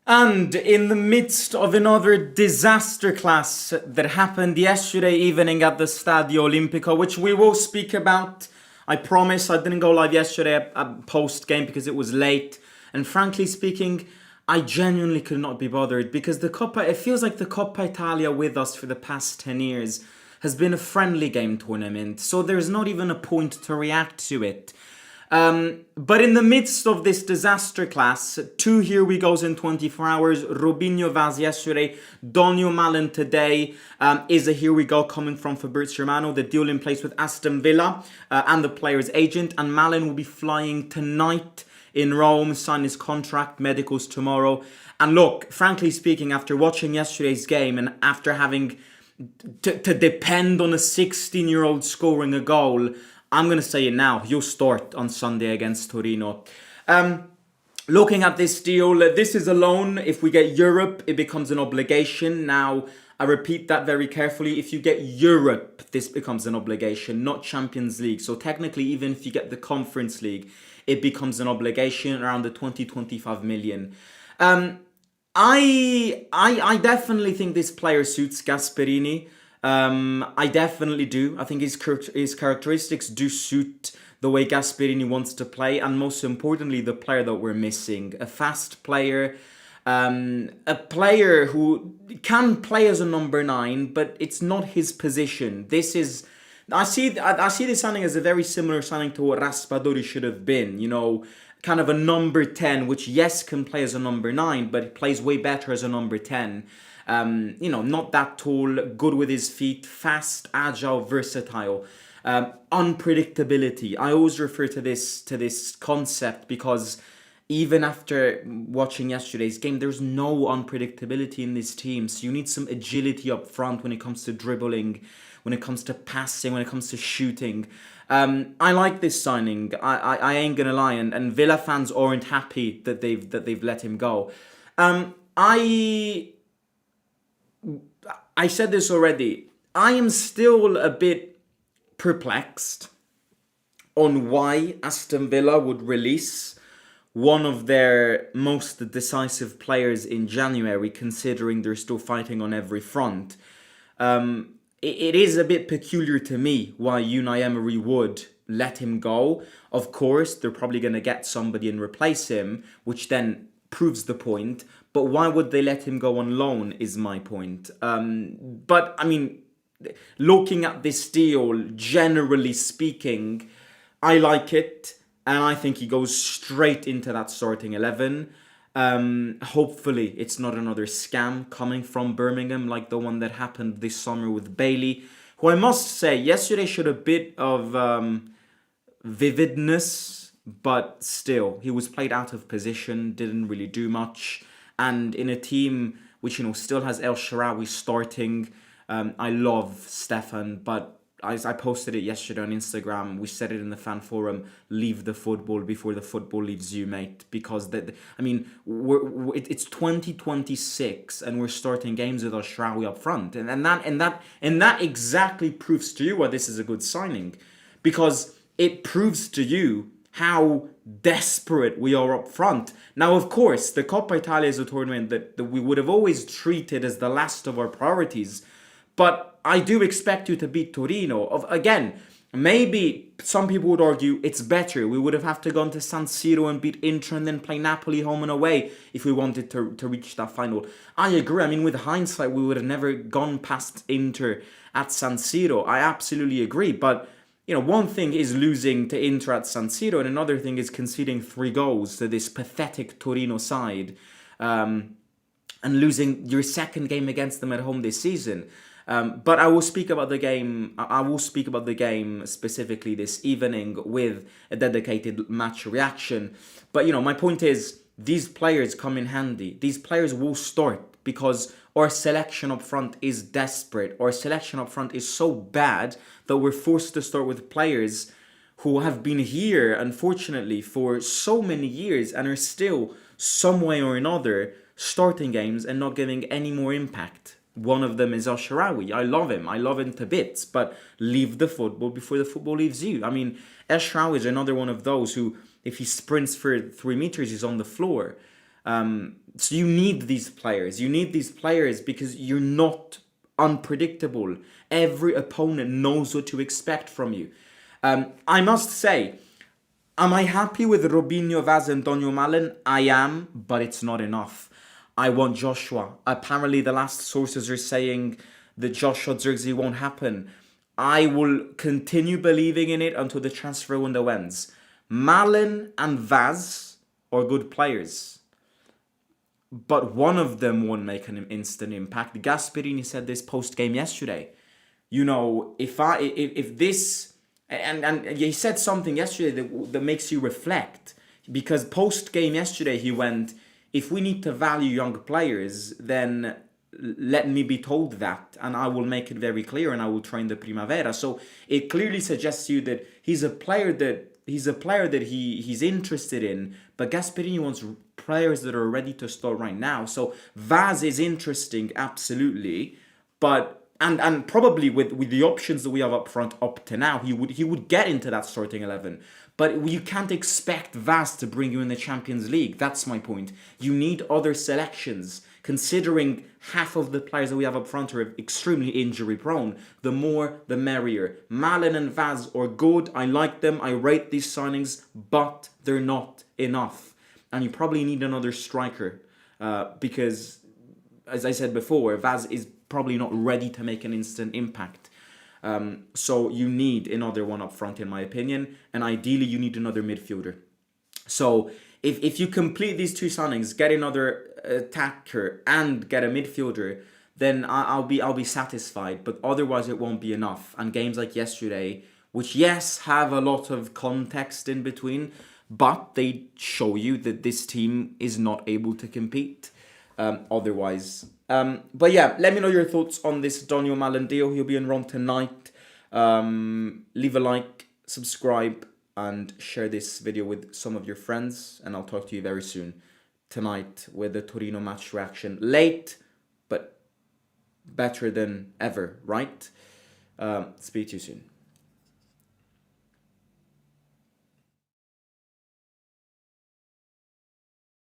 And in the midst of another disaster class that happened yesterday evening at the Stadio Olimpico, which we will speak about, I promise. I didn't go live yesterday at post-game because it was late. And frankly speaking, I genuinely could not be bothered because it feels like the Coppa Italia with us for the past 10 years has been a friendly game tournament. So there's not even a point to react to it. But in the midst of this disaster class, two Here We Goes in 24 hours, Robinho Vaz yesterday, Donyell Malen today, is a Here We Go coming from Fabrizio Romano, the deal in place with Aston Villa and the player's agent, and Malen will be flying tonight in Rome, sign his contract, medicals tomorrow. And look, frankly speaking, after watching yesterday's game and after having to depend on a 16-year-old scoring a goal, I'm going to say it now. He'll start on Sunday against Torino. Looking at this deal, this is a loan. If we get Europe, it becomes an obligation. Now, I repeat that very carefully. If you get Europe, this becomes an obligation, not Champions League. So technically, even if you get the Conference League, it becomes an obligation around the 20-25 million. I definitely think this player suits Gasperini. I definitely do. I think his characteristics do suit the way Gasperini wants to play, and most importantly, the player that we're missing. A fast player, a player who can play as a number 9, but it's not his position. I see this signing as a very similar signing to what Raspadori should have been, kind of a number 10, which yes can play as a number 9, but he plays way better as a number 10. Not that tall, good with his feet, fast, agile, versatile. Unpredictability. I always refer to this concept because even after watching yesterday's game, there's no unpredictability in this team. So you need some agility up front when it comes to dribbling, when it comes to passing, when it comes to shooting. I like this signing. I ain't gonna lie, and Villa fans aren't happy that they've let him go. I said this already. I am still a bit perplexed on why Aston Villa would release one of their most decisive players in January, considering they're still fighting on every front. It is a bit peculiar to me why Unai Emery would let him go. Of course, they're probably going to get somebody and replace him, which then proves the point. But why would they let him go on loan is my point. But, I mean, looking at this deal, generally speaking, I like it. And I think he goes straight into that starting 11. Hopefully, it's not another scam coming from Birmingham like the one that happened this summer with Bailey, who I must say, yesterday showed a bit of vividness, but still, he was played out of position, didn't really do much. And in a team which, still has El Shaarawy starting, I love Stefan, but I posted it yesterday on Instagram. We said it in the fan forum. Leave the football before the football leaves you, mate. Because it's 2026 and we're starting games with El Shaarawy up front, and that exactly proves to you why this is a good signing, because it proves to you how desperate we are up front. Now, of course, the Coppa Italia is a tournament that we would have always treated as the last of our priorities. But I do expect you to beat Torino. Again, maybe some people would argue it's better. We would have to go to San Siro and beat Inter and then play Napoli home and away if we wanted to reach that final. I agree. I mean, with hindsight, we would have never gone past Inter at San Siro. I absolutely agree. But, one thing is losing to Inter at San Siro, and another thing is conceding 3 goals to this pathetic Torino side, and losing your second game against them at home this season. But I will speak about the game. I will speak about the game specifically this evening with a dedicated match reaction. But my point is, these players come in handy. These players will start because our selection up front is desperate. Our selection up front is so bad that we're forced to start with players who have been here, unfortunately, for so many years and are still, some way or another, starting games and not giving any more impact. One of them is El Shaarawy. I love him. I love him to bits. But leave the football before the football leaves you. I mean, El Shaarawy is another one of those who, if he sprints for 3 meters, he's on the floor. So you need these players. You need these players because you're not unpredictable. Every opponent knows what to expect from you. I must say, am I happy with Robinho, Vaz and Donyell Malen? I am, but it's not enough. I want Joshua. Apparently the last sources are saying that Joshua Zirkzee won't happen. I will continue believing in it until the transfer window ends. Malen and Vaz are good players, but one of them won't make an instant impact. Gasperini said this post-game yesterday. You know, if this... And he said something yesterday that makes you reflect. Because post-game yesterday he went, if we need to value young players, then let me be told that. And I will make it very clear and I will train the Primavera. So it clearly suggests to you that he's a player that he's interested in. But Gasperini wants players that are ready to start right now. So Vaz is interesting, absolutely. But... And probably with the options that we have up front up to now, he would get into that starting 11. But you can't expect Vaz to bring you in the Champions League. That's my point. You need other selections. Considering half of the players that we have up front are extremely injury prone, the more the merrier. Malen and Vaz are good. I like them. I rate these signings, but they're not enough. And you probably need another striker because, as I said before, Vaz is probably not ready to make an instant impact. So you need another one up front, in my opinion, and ideally you need another midfielder. So if you complete these two signings, get another attacker and get a midfielder, then I'll be satisfied. But otherwise it won't be enough. And games like yesterday, which yes have a lot of context in between, but they show you that this team is not able to compete otherwise. But yeah, let me know your thoughts on this Donyell Malen deal. He'll be in Rome tonight. Leave a like, subscribe, and share this video with some of your friends. And I'll talk to you very soon tonight with the Torino match reaction. Late, but better than ever, right? Speak to you soon.